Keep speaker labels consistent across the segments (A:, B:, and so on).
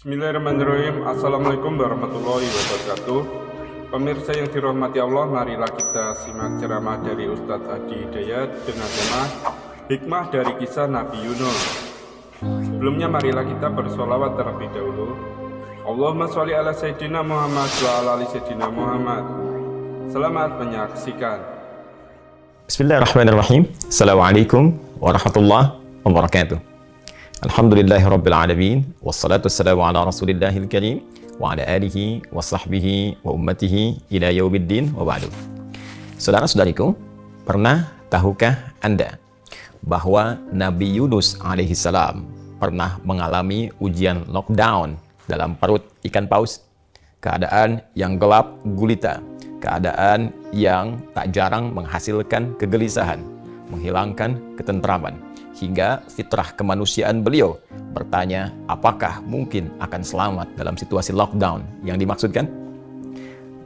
A: Bismillahirrahmanirrahim. Assalamualaikum warahmatullahi wabarakatuh. Pemirsa yang dirahmati Allah, marilah kita simak ceramah dari Ustadz Hadi Hidayat dengan tema Hikmah dari Kisah Nabi Yunus. Sebelumnya marilah kita bersolawat terlebih dahulu. Allahumma sholli ala Sayyidina Muhammad wa ala ali Sayyidina Muhammad. Selamat menyaksikan.
B: Bismillahirrahmanirrahim. Assalamualaikum warahmatullahi wabarakatuh. Alhamdulillahirabbil alamin wassalatu wassalamu ala rasulillahil karim wa ala alihi wa sahbihi wa ummatihi ila yaumiddin wa ba'du. Saudara-saudariku, pernah tahukah Anda bahwa Nabi Yunus alaihi salam pernah mengalami ujian lockdown dalam perut ikan paus? Keadaan yang gelap gulita, keadaan yang tak jarang menghasilkan kegelisahan, menghilangkan ketentraman, hingga fitrah kemanusiaan beliau bertanya apakah mungkin akan selamat dalam situasi lockdown yang dimaksudkan.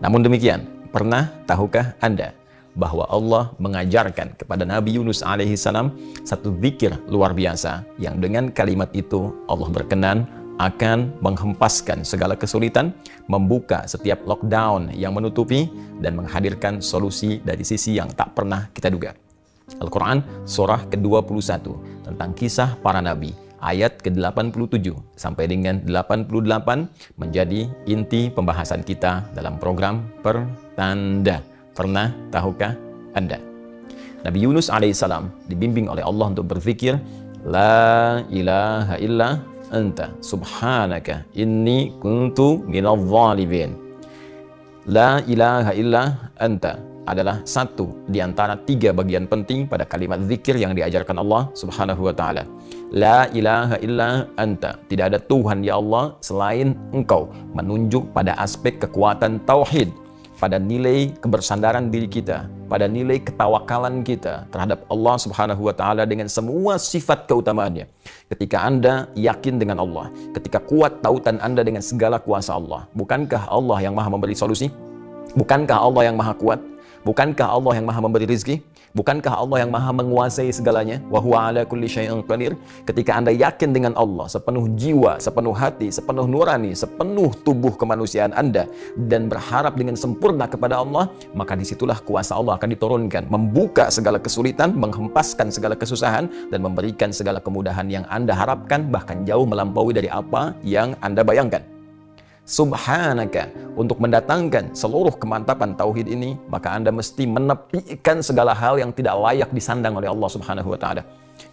B: Namun demikian, pernah tahukah Anda bahwa Allah mengajarkan kepada Nabi Yunus alaihi salam satu zikir luar biasa yang dengan kalimat itu Allah berkenan akan menghempaskan segala kesulitan, membuka setiap lockdown yang menutupi, dan menghadirkan solusi dari sisi yang tak pernah kita duga. Al-Quran surah ke-21 tentang kisah para nabi ayat ke-87 sampai dengan 88 menjadi inti pembahasan kita dalam program Pertanda. Pernah tahukah Anda? Nabi Yunus alaihissalam dibimbing oleh Allah untuk berzikir La ilaha illa anta subhanaka inni kuntu minadh dhalimin. La ilaha illa anta adalah satu di antara tiga bagian penting pada kalimat zikir yang diajarkan Allah Subhanahu wa Ta'ala. La ilaha illa anta, tidak ada Tuhan ya Allah selain Engkau, menunjuk pada aspek kekuatan tauhid, pada nilai kebersandaran diri kita, pada nilai ketawakalan kita terhadap Allah Subhanahu wa Ta'ala dengan semua sifat keutamaannya. Ketika Anda yakin dengan Allah, ketika kuat tautan Anda dengan segala kuasa Allah, bukankah Allah yang maha memberi solusi? Bukankah Allah yang maha kuat? Bukankah Allah yang maha memberi rizki? Bukankah Allah yang maha menguasai segalanya? Wa huwa ala kulli syai'in qadir. Ketika Anda yakin dengan Allah sepenuh jiwa, sepenuh hati, sepenuh nurani, sepenuh tubuh kemanusiaan Anda, dan berharap dengan sempurna kepada Allah, maka disitulah kuasa Allah akan diturunkan, membuka segala kesulitan, menghempaskan segala kesusahan, dan memberikan segala kemudahan yang Anda harapkan, bahkan jauh melampaui dari apa yang Anda bayangkan. Subhanaka, untuk mendatangkan seluruh kemantapan tauhid ini, maka Anda mesti menepikan segala hal yang tidak layak disandang oleh Allah Subhanahu wa Ta'ala.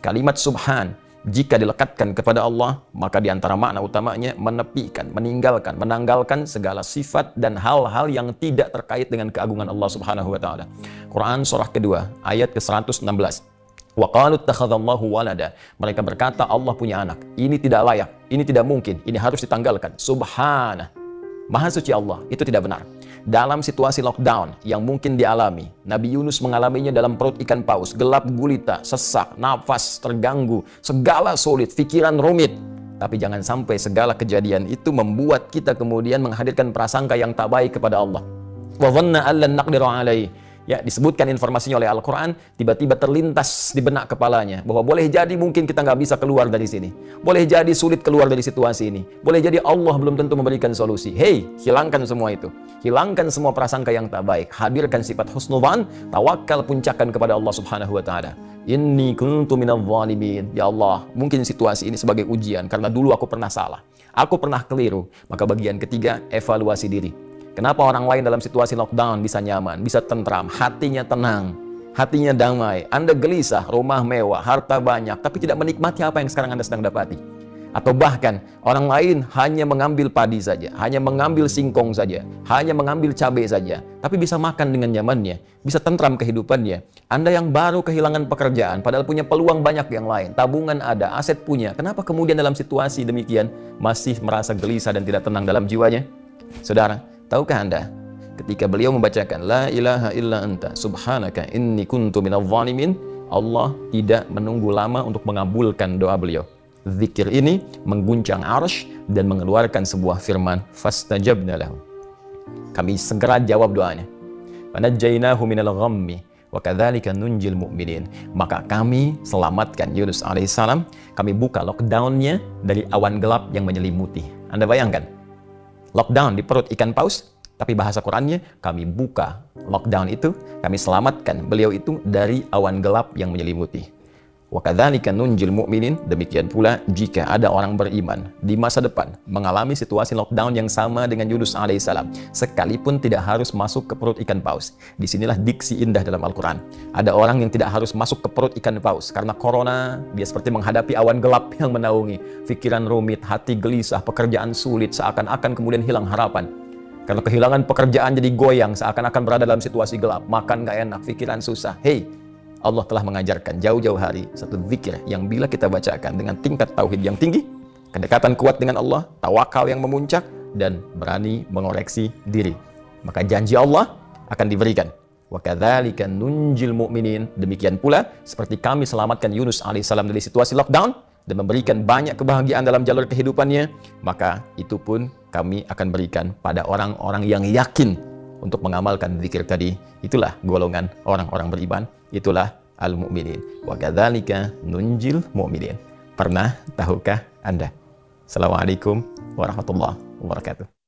B: Kalimat subhan jika dilekatkan kepada Allah, maka di antara makna utamanya menepikan, meninggalkan, menanggalkan segala sifat dan hal-hal yang tidak terkait dengan keagungan Allah Subhanahu wa Ta'ala. Quran surah kedua ayat ke-116. Wa qalu ittakhadallahu walada. Mereka berkata Allah punya anak. Ini tidak layak, ini tidak mungkin, ini harus ditanggalkan. Subhanah, maha suci Allah, itu tidak benar. Dalam situasi lockdown yang mungkin dialami, Nabi Yunus mengalaminya dalam perut ikan paus, gelap gulita, sesak, nafas terganggu, segala sulit, pikiran rumit. Tapi jangan sampai segala kejadian itu membuat kita kemudian menghadirkan prasangka yang tak baik kepada Allah. Wa dhanna allan naqdiru alaihi. Ya, disebutkan informasinya oleh Al-Quran, tiba-tiba terlintas di benak kepalanya bahwa boleh jadi mungkin kita nggak bisa keluar dari sini, boleh jadi sulit keluar dari situasi ini, boleh jadi Allah belum tentu memberikan solusi. Hei, hilangkan semua itu, hilangkan semua prasangka yang tak baik, hadirkan sifat husnudzan, tawakal, puncakkan kepada Allah Subhanahu wa Ta'ala. Inni kuntu minadh dhalimin. Ya Allah, mungkin situasi ini sebagai ujian karena dulu aku pernah salah, aku pernah keliru. Maka bagian ketiga, evaluasi diri. Kenapa orang lain dalam situasi lockdown bisa nyaman, bisa tentram, hatinya tenang, hatinya damai, Anda gelisah, rumah mewah, harta banyak, tapi tidak menikmati apa yang sekarang Anda sedang dapati? Atau bahkan orang lain hanya mengambil padi saja, hanya mengambil singkong saja, hanya mengambil cabai saja, tapi bisa makan dengan nyamannya, bisa tentram kehidupannya. Anda yang baru kehilangan pekerjaan, padahal punya peluang banyak yang lain, tabungan ada, aset punya, kenapa kemudian dalam situasi demikian masih merasa gelisah dan tidak tenang dalam jiwanya? Saudara, tahukah Anda, ketika beliau membacakan La ilaha illa anta subhanaka inni kuntu minadh dhalimin, Allah tidak menunggu lama untuk mengabulkan doa beliau. Zikir ini mengguncang arsy dan mengeluarkan sebuah firman, fastajabna lahu. Kami segera jawab doanya. Fanajjainahu minal ghammi wa kadzalika nunjil mu'minin. Maka kami selamatkan Yunus alaihissalam. Kami buka lockdown-nya dari awan gelap yang menyelimuti. Anda bayangkan, lockdown di perut ikan paus, tapi bahasa Qurannya kami buka lockdown itu, kami selamatkan beliau itu dari awan gelap yang menyelimuti. Wa kadzalika nunjil mu'minin. Demikian pula jika ada orang beriman di masa depan mengalami situasi lockdown yang sama dengan Yunus alaihissalam, sekalipun tidak harus masuk ke perut ikan paus. Disinilah diksi indah dalam Al-Quran. Ada orang yang tidak harus masuk ke perut ikan paus karena corona, dia seperti menghadapi awan gelap yang menaungi, pikiran rumit, hati gelisah, pekerjaan sulit, seakan-akan kemudian hilang harapan. Karena kehilangan pekerjaan jadi goyang, seakan-akan berada dalam situasi gelap, makan gak enak, pikiran susah. Hey, Allah telah mengajarkan jauh-jauh hari satu zikir yang bila kita bacakan dengan tingkat tauhid yang tinggi, kedekatan kuat dengan Allah, tawakal yang memuncak, dan berani mengoreksi diri, maka janji Allah akan diberikan. Wa kadzalika nunjil mu'minin. Demikian pula seperti kami selamatkan Yunus alaihissalam dari situasi lockdown dan memberikan banyak kebahagiaan dalam jalur kehidupannya, maka itu pun kami akan berikan pada orang-orang yang yakin untuk mengamalkan zikir tadi. Itulah golongan orang-orang beriman, itulah al-mu'minin. Wa kadzalika nunjil mu'minin. Pernah tahukah Anda? Assalamualaikum warahmatullahi wabarakatuh.